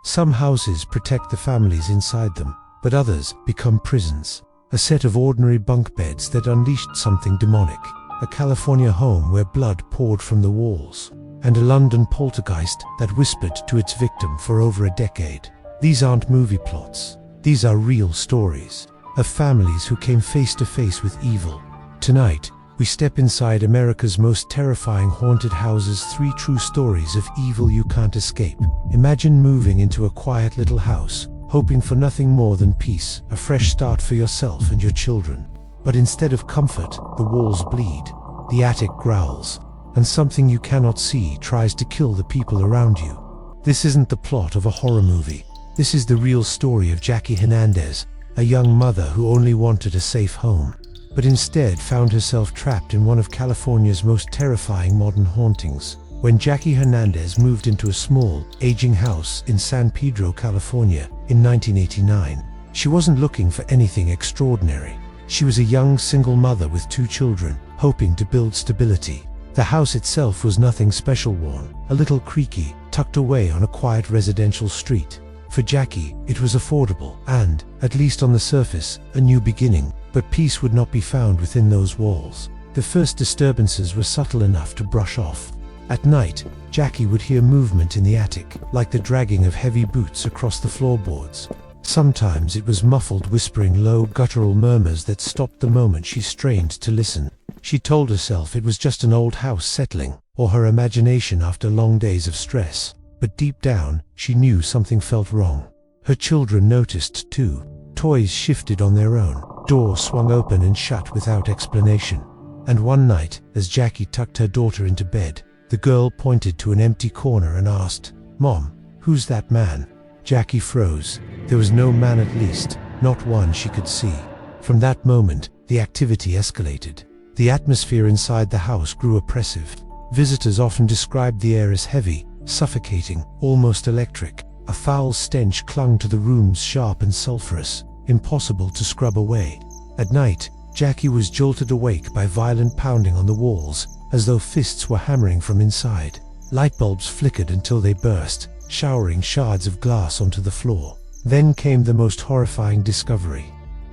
Some houses protect the families inside them, but others become prisons. A set of ordinary bunk beds that unleashed something demonic. A California home where blood poured from the walls. And a London poltergeist that whispered to its victim for over a decade. These aren't movie plots. These are real stories of families who came face to face with evil. Tonight, we step inside America's most terrifying haunted houses, 3 true stories of evil you can't escape. Imagine moving into a quiet little house, hoping for nothing more than peace, a fresh start for yourself and your children. But instead of comfort, the walls bleed, the attic growls, and something you cannot see tries to kill the people around you. This isn't the plot of a horror movie. This is the real story of Jackie Hernandez, a young mother who only wanted a safe home, but instead found herself trapped in one of California's most terrifying modern hauntings. When Jackie Hernandez moved into a small, aging house in San Pedro, California, in 1989, she wasn't looking for anything extraordinary. She was a young single mother with 2 children, hoping to build stability. The house itself was nothing special, worn, a little creaky, tucked away on a quiet residential street. For Jackie, it was affordable and, at least on the surface, a new beginning, but peace would not be found within those walls. The first disturbances were subtle enough to brush off. At night, Jackie would hear movement in the attic, like the dragging of heavy boots across the floorboards. Sometimes it was muffled whispering, low guttural murmurs that stopped the moment she strained to listen. She told herself it was just an old house settling, or her imagination after long days of stress. But deep down, she knew something felt wrong. Her children noticed too. Toys shifted on their own, doors swung open and shut without explanation. And one night, as Jackie tucked her daughter into bed, the girl pointed to an empty corner and asked, "Mom, who's that man?" Jackie froze. There was no man, at least, not one she could see. From that moment, the activity escalated. The atmosphere inside the house grew oppressive. Visitors often described the air as heavy, suffocating, almost electric. A foul stench clung to the rooms, sharp and sulphurous, impossible to scrub away. At night, Jackie was jolted awake by violent pounding on the walls, as though fists were hammering from inside. Light bulbs flickered until they burst, showering shards of glass onto the floor. Then came the most horrifying discovery.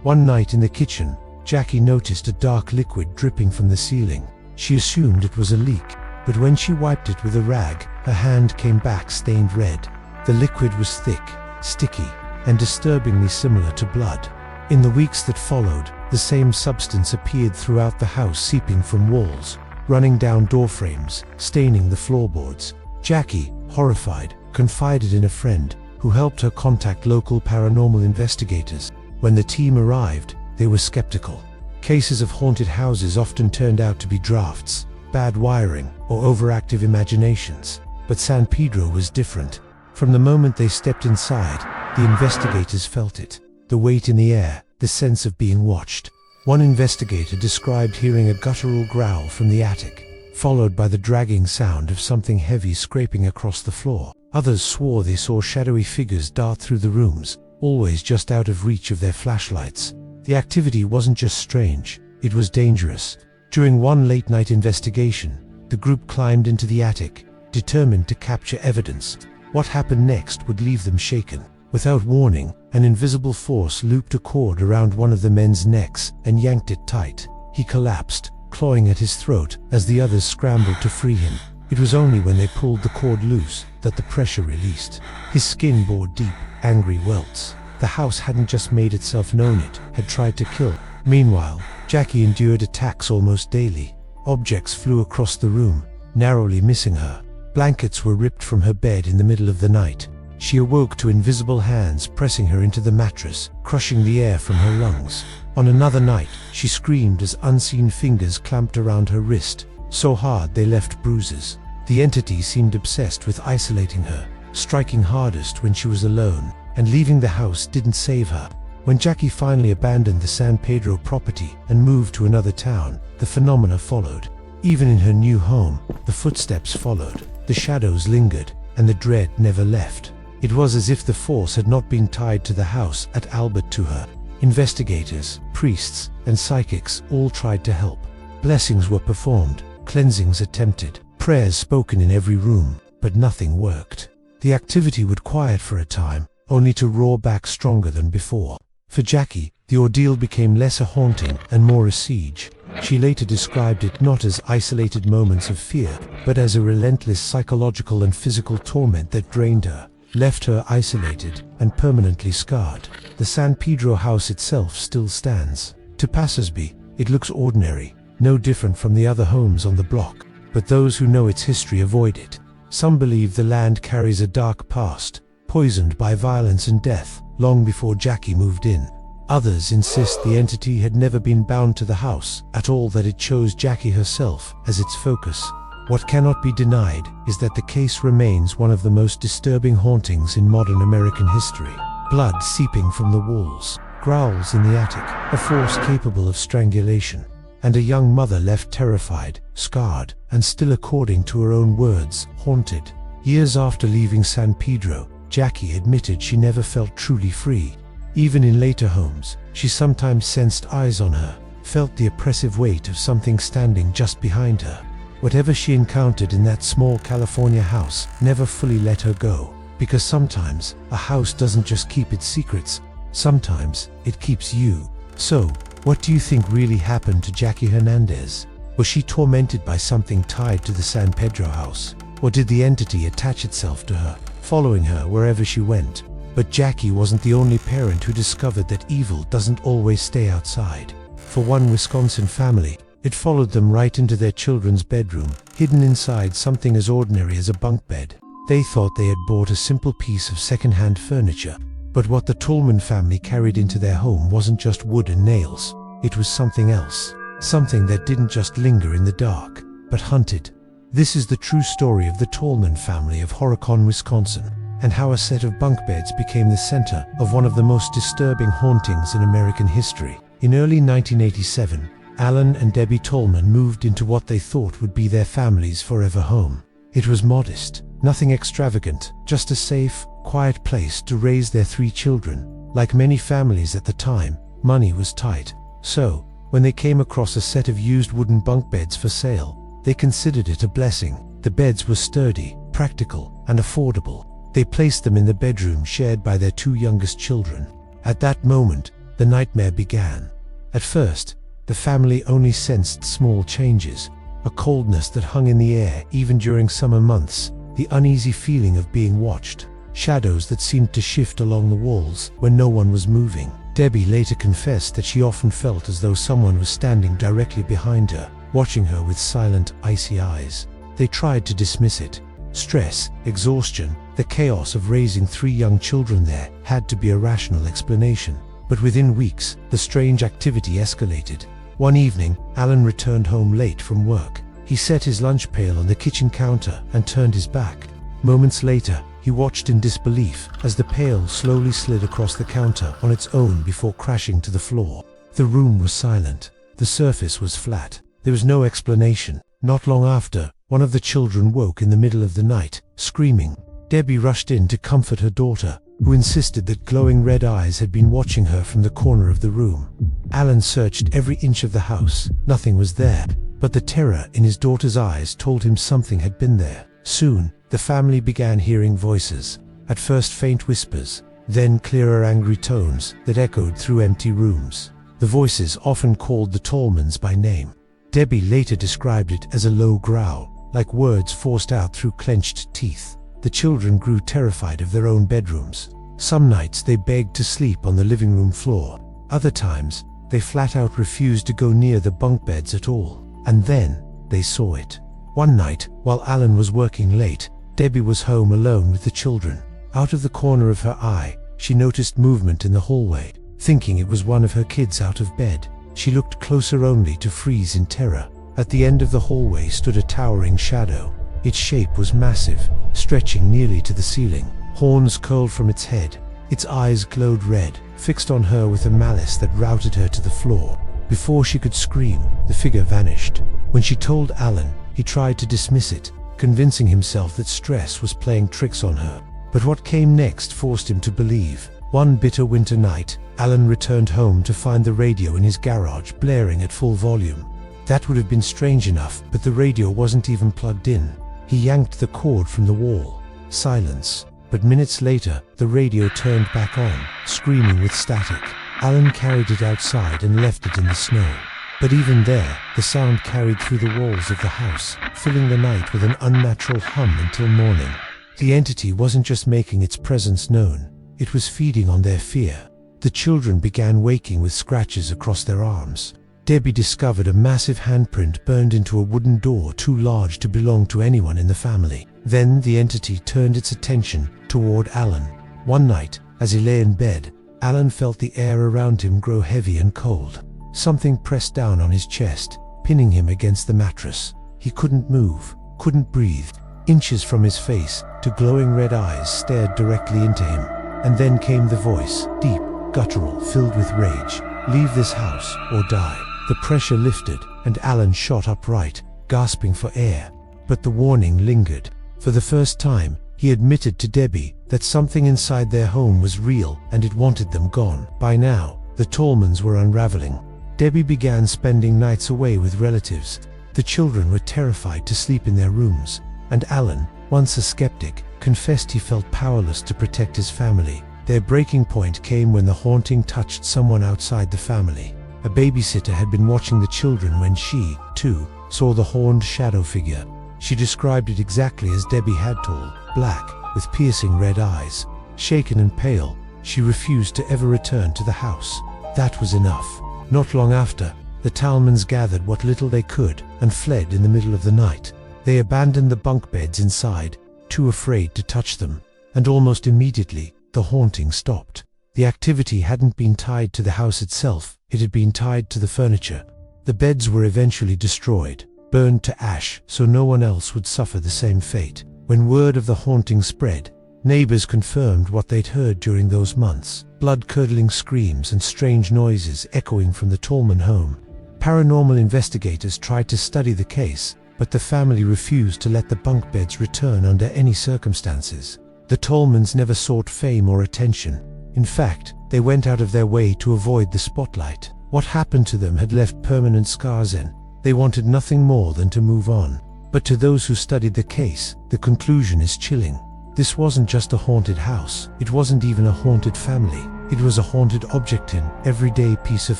One night in the kitchen, Jackie noticed a dark liquid dripping from the ceiling. She assumed it was a leak, but when she wiped it with a rag, her hand came back stained red. The liquid was thick, sticky, and disturbingly similar to blood. In the weeks that followed, the same substance appeared throughout the house, seeping from walls, running down door frames, staining the floorboards. Jackie, horrified, confided in a friend, who helped her contact local paranormal investigators. When the team arrived, they were skeptical. Cases of haunted houses often turned out to be drafts, bad wiring, or overactive imaginations. But San Pedro was different. From the moment they stepped inside, the investigators felt it. The weight in the air, the sense of being watched. One investigator described hearing a guttural growl from the attic, followed by the dragging sound of something heavy scraping across the floor. Others swore they saw shadowy figures dart through the rooms, always just out of reach of their flashlights. The activity wasn't just strange, it was dangerous. During one late-night investigation, the group climbed into the attic, determined to capture evidence. What happened next would leave them shaken. Without warning, an invisible force looped a cord around one of the men's necks and yanked it tight. He collapsed, clawing at his throat as the others scrambled to free him. It was only when they pulled the cord loose that the pressure released. His skin bore deep, angry welts. The house hadn't just made itself known, it had tried to kill. Meanwhile, Jackie endured attacks almost daily. Objects flew across the room, narrowly missing her. Blankets were ripped from her bed in the middle of the night. She awoke to invisible hands pressing her into the mattress, crushing the air from her lungs. On another night, she screamed as unseen fingers clamped around her wrist, so hard they left bruises. The entity seemed obsessed with isolating her, striking hardest when she was alone, and leaving the house didn't save her. When Jackie finally abandoned the San Pedro property and moved to another town, the phenomena followed. Even in her new home, the footsteps followed, the shadows lingered, and the dread never left. It was as if the force had not been tied to the house at Albert to her. Investigators, priests, and psychics all tried to help. Blessings were performed, cleansings attempted, prayers spoken in every room, but nothing worked. The activity would quiet for a time, only to roar back stronger than before. For Jackie, the ordeal became less a haunting and more a siege. She later described it not as isolated moments of fear, but as a relentless psychological and physical torment that drained her, left her isolated and permanently scarred. The San Pedro house itself still stands. To passersby, it looks ordinary, no different from the other homes on the block, but those who know its history avoid it. Some believe the land carries a dark past, poisoned by violence and death, long before Jackie moved in. Others insist the entity had never been bound to the house at all, that it chose Jackie herself as its focus. What cannot be denied is that the case remains one of the most disturbing hauntings in modern American history. Blood seeping from the walls, growls in the attic, a force capable of strangulation, and a young mother left terrified, scarred, and still, according to her own words, haunted. Years after leaving San Pedro, Jackie admitted she never felt truly free. Even in later homes, she sometimes sensed eyes on her, felt the oppressive weight of something standing just behind her. Whatever she encountered in that small California house never fully let her go, because sometimes a house doesn't just keep its secrets, sometimes it keeps you. So, what do you think really happened to Jackie Hernandez? Was she tormented by something tied to the San Pedro house? Or did the entity attach itself to her, following her wherever she went? But Jackie wasn't the only parent who discovered that evil doesn't always stay outside. For one Wisconsin family, it followed them right into their children's bedroom, hidden inside something as ordinary as a bunk bed. They thought they had bought a simple piece of second-hand furniture, but what the Tallman family carried into their home wasn't just wood and nails. It was something else, something that didn't just linger in the dark, but hunted. This is the true story of the Tallman family of Horicon, Wisconsin, and how a set of bunk beds became the center of one of the most disturbing hauntings in American history. In early 1987, Alan and Debbie Tallman moved into what they thought would be their family's forever home. It was modest, nothing extravagant, just a safe, quiet place to raise their 3 children. Like many families at the time, money was tight. So, when they came across a set of used wooden bunk beds for sale, they considered it a blessing. The beds were sturdy, practical, and affordable. They placed them in the bedroom shared by their 2 youngest children. At that moment, the nightmare began. At first, the family only sensed small changes, a coldness that hung in the air even during summer months, the uneasy feeling of being watched, shadows that seemed to shift along the walls when no one was moving. Debbie later confessed that she often felt as though someone was standing directly behind her, watching her with silent, icy eyes. They tried to dismiss it. Stress, exhaustion, the chaos of raising 3 young children there had to be a rational explanation. But within weeks, the strange activity escalated. One evening, Alan returned home late from work. He set his lunch pail on the kitchen counter and turned his back. Moments later, he watched in disbelief as the pail slowly slid across the counter on its own before crashing to the floor. The room was silent. The surface was flat. There was no explanation. Not long after, one of the children woke in the middle of the night, screaming. Debbie rushed in to comfort her daughter, who insisted that glowing red eyes had been watching her from the corner of the room. Alan searched every inch of the house. Nothing was there, but the terror in his daughter's eyes told him something had been there. Soon, the family began hearing voices, at first faint whispers, then clearer angry tones that echoed through empty rooms. The voices often called the Tallmans by name. Debbie later described it as a low growl, like words forced out through clenched teeth. The children grew terrified of their own bedrooms. Some nights they begged to sleep on the living room floor. Other times, they flat out refused to go near the bunk beds at all. And then, they saw it. One night, while Alan was working late, Debbie was home alone with the children. Out of the corner of her eye, she noticed movement in the hallway. Thinking it was one of her kids out of bed, she looked closer only to freeze in terror. At the end of the hallway stood a towering shadow. Its shape was massive, stretching nearly to the ceiling. Horns curled from its head. Its eyes glowed red, fixed on her with a malice that routed her to the floor. Before she could scream, the figure vanished. When she told Alan, he tried to dismiss it, convincing himself that stress was playing tricks on her. But what came next forced him to believe. One bitter winter night, Alan returned home to find the radio in his garage blaring at full volume. That would have been strange enough, but the radio wasn't even plugged in. He yanked the cord from the wall. Silence. but minutes later, the radio turned back on, screaming with static. Alan carried it outside and left it in the snow. But even there, the sound carried through the walls of the house, filling the night with an unnatural hum until morning. The entity wasn't just making its presence known, it was feeding on their fear. The children began waking with scratches across their arms. Debbie discovered a massive handprint burned into a wooden door too large to belong to anyone in the family. Then the entity turned its attention toward Alan. One night, as he lay in bed, Alan felt the air around him grow heavy and cold. Something pressed down on his chest, pinning him against the mattress. He couldn't move, couldn't breathe. Inches from his face, two glowing red eyes stared directly into him. And then came the voice, deep, guttural, filled with rage. "Leave this house, or die." The pressure lifted, and Alan shot upright, gasping for air. But the warning lingered. For the first time, he admitted to Debbie that something inside their home was real and it wanted them gone. By now, the Tallmans were unraveling. Debbie began spending nights away with relatives. The children were terrified to sleep in their rooms, and Alan, once a skeptic, confessed he felt powerless to protect his family. Their breaking point came when the haunting touched someone outside the family. A babysitter had been watching the children when she, too, saw the horned shadow figure. She described it exactly as Debbie had told, black, with piercing red eyes. Shaken and pale, she refused to ever return to the house. That was enough. Not long after, the Tallmans gathered what little they could and fled in the middle of the night. They abandoned the bunk beds inside, too afraid to touch them, and almost immediately, the haunting stopped. The activity hadn't been tied to the house itself, it had been tied to the furniture. The beds were eventually destroyed, burned to ash so no one else would suffer the same fate. When word of the haunting spread, neighbors confirmed what they'd heard during those months, blood-curdling screams and strange noises echoing from the Tallman home. Paranormal investigators tried to study the case, but the family refused to let the bunk beds return under any circumstances. The Tallmans never sought fame or attention. In fact, they went out of their way to avoid the spotlight. What happened to them had left permanent scars in. They wanted nothing more than to move on. But to those who studied the case, the conclusion is chilling. This wasn't just a haunted house. It wasn't even a haunted family. It was a haunted object, an everyday piece of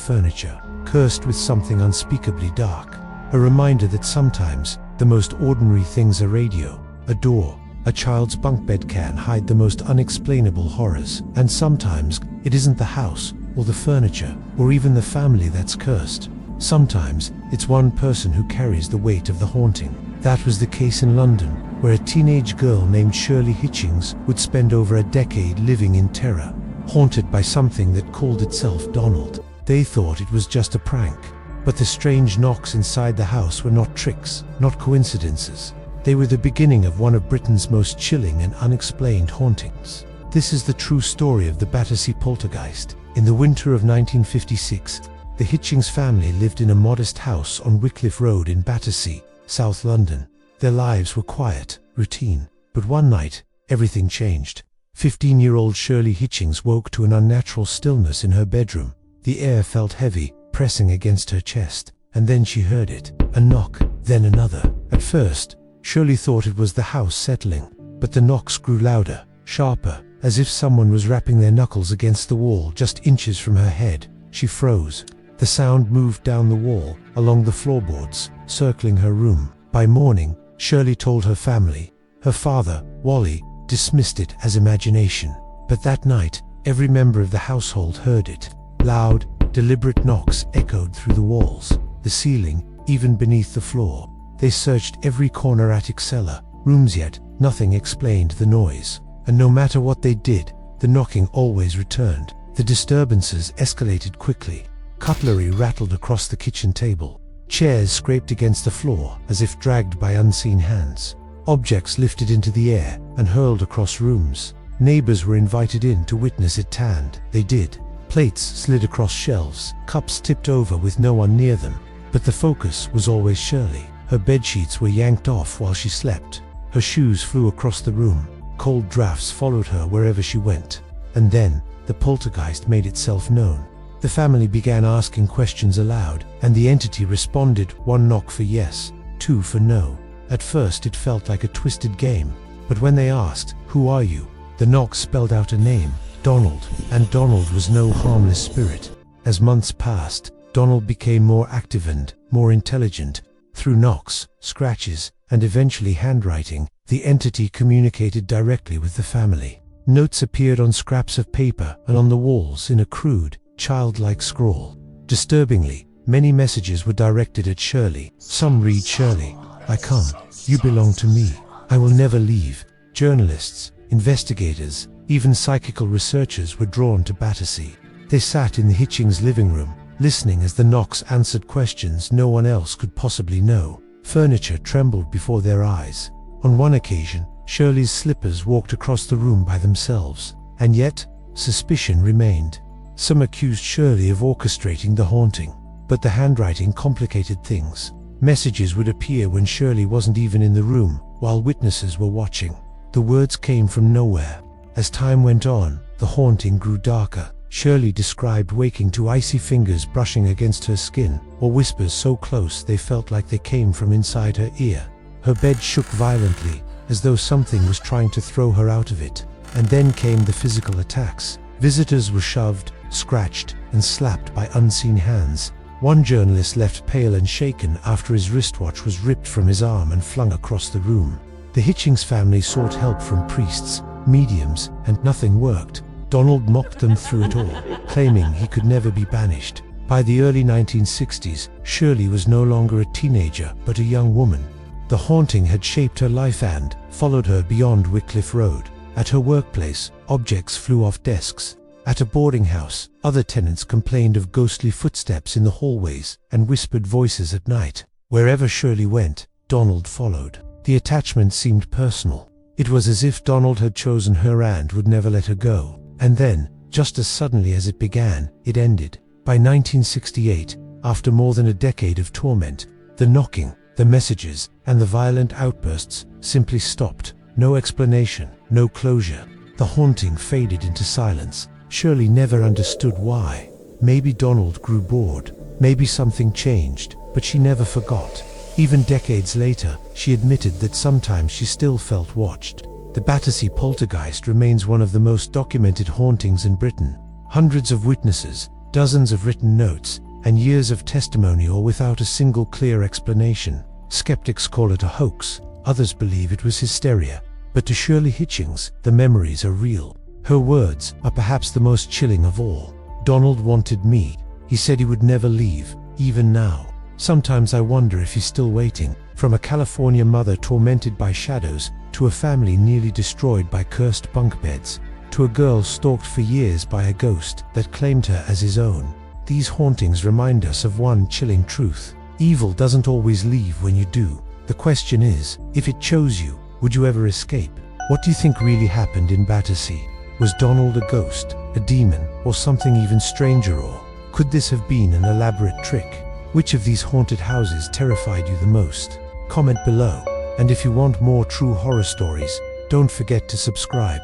furniture, cursed with something unspeakably dark. A reminder that sometimes, the most ordinary things, a radio, a door, a child's bunk bed, can hide the most unexplainable horrors. And sometimes, it isn't the house, or the furniture, or even the family that's cursed. Sometimes, it's one person who carries the weight of the haunting. That was the case in London, where a teenage girl named Shirley Hitchings would spend over a decade living in terror, haunted by something that called itself Donald. They thought it was just a prank, but the strange knocks inside the house were not tricks, not coincidences. They were the beginning of one of Britain's most chilling and unexplained hauntings. This is the true story of the Battersea poltergeist. In the winter of 1956, the Hitchings family lived in a modest house on Wycliffe Road in Battersea, South London. Their lives were quiet, routine, but one night, everything changed. 15-year-old Shirley Hitchings woke to an unnatural stillness in her bedroom. The air felt heavy, pressing against her chest, and then she heard it. A knock, then another. At first, Shirley thought it was the house settling, but the knocks grew louder, sharper, as if someone was rapping their knuckles against the wall just inches from her head. She froze. The sound moved down the wall, along the floorboards, circling her room. By morning, Shirley told her family. Her father, Wally, dismissed it as imagination. But that night, every member of the household heard it. Loud, deliberate knocks echoed through the walls, the ceiling, even beneath the floor. They searched every corner, attic, cellar, rooms, yet nothing explained the noise. And no matter what they did, the knocking always returned. The disturbances escalated quickly. Cutlery rattled across the kitchen table. Chairs scraped against the floor as if dragged by unseen hands. Objects lifted into the air and hurled across rooms. Neighbors were invited in to witness it, and they did. Plates slid across shelves, cups tipped over with no one near them. But the focus was always Shirley. Her bedsheets were yanked off while she slept. Her shoes flew across the room. Cold drafts followed her wherever she went. And then, the poltergeist made itself known. The family began asking questions aloud, and the entity responded, one knock for yes, two for no. At first it felt like a twisted game, but when they asked, "Who are you?" the The knock spelled out a name, Donald, and Donald was no harmless spirit. As months passed, Donald became more active and more intelligent. Through knocks, scratches, and eventually handwriting, the entity communicated directly with the family. Notes appeared on scraps of paper and on the walls in a crude, childlike scrawl. Disturbingly, many messages were directed at Shirley. Some read, "Shirley, I come. You belong to me. I will never leave." Journalists, investigators, even psychical researchers were drawn to Battersea. They sat in the Hitchings' living room, listening as the knocks answered questions no one else could possibly know. Furniture trembled before their eyes. On one occasion, Shirley's slippers walked across the room by themselves, and yet, suspicion remained. Some accused Shirley of orchestrating the haunting, but the handwriting complicated things. Messages would appear when Shirley wasn't even in the room, while witnesses were watching. The words came from nowhere. As time went on, the haunting grew darker. Shirley described waking to icy fingers brushing against her skin, or whispers so close they felt like they came from inside her ear. Her bed shook violently, as though something was trying to throw her out of it. And then came the physical attacks. Visitors were shoved, scratched, and slapped by unseen hands. One journalist left pale and shaken after his wristwatch was ripped from his arm and flung across the room. The Hitchings family sought help from priests, mediums, and nothing worked. Donald mocked them through it all, claiming he could never be banished. By the early 1960s, Shirley was no longer a teenager, but a young woman. The haunting had shaped her life and followed her beyond Wycliffe Road. At her workplace, objects flew off desks. At a boarding house, other tenants complained of ghostly footsteps in the hallways and whispered voices at night. Wherever Shirley went, Donald followed. The attachment seemed personal. It was as if Donald had chosen her and would never let her go. And then, just as suddenly as it began, it ended. By 1968, after more than a decade of torment, the knocking, the messages, and the violent outbursts simply stopped. No explanation, no closure. The haunting faded into silence. Shirley never understood why. Maybe Donald grew bored. Maybe something changed, but she never forgot. Even decades later, she admitted that sometimes she still felt watched. The Battersea Poltergeist remains one of the most documented hauntings in Britain. Hundreds of witnesses, dozens of written notes, and years of testimony all without a single clear explanation. Skeptics call it a hoax, others believe it was hysteria. But to Shirley Hitchings, the memories are real. Her words are perhaps the most chilling of all. Donald wanted me. He said he would never leave, even now. Sometimes I wonder if he's still waiting. From a California mother tormented by shadows, to a family nearly destroyed by cursed bunk beds, to a girl stalked for years by a ghost that claimed her as his own. These hauntings remind us of one chilling truth. Evil doesn't always leave when you do. The question is, if it chose you, would you ever escape? What do you think really happened in Battersea? Was Donald a ghost, a demon, or something even stranger, or could this have been an elaborate trick? Which of these haunted houses terrified you the most? Comment below, and if you want more true horror stories, don't forget to subscribe.